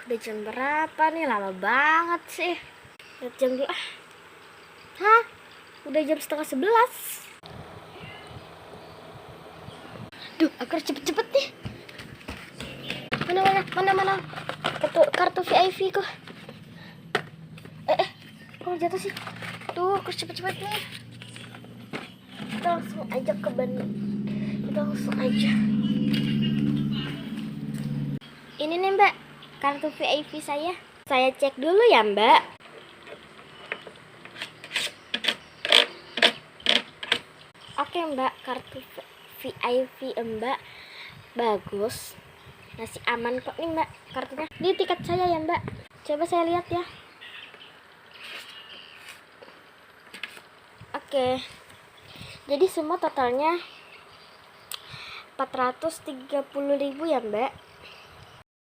Udah jam berapa nih? Lama banget sih. Lihat jam dulu. Hah? Udah jam setengah 11. Duh, aku harus cepet-cepet nih. Mana? Kartu VIP kok. Kok jatuh sih? Tuh, aku harus cepet-cepet nih. Kita langsung aja ke Bandung. Kita langsung aja. Ini nih Mbak, kartu VIP saya. Saya cek dulu ya Mbak. Oke Mbak, kartu VIP Mbak bagus. Masih aman kok nih Mbak kartunya. Ini tiket saya ya Mbak. Coba saya lihat ya. Oke. Jadi semua totalnya 430.000 ya Mbak.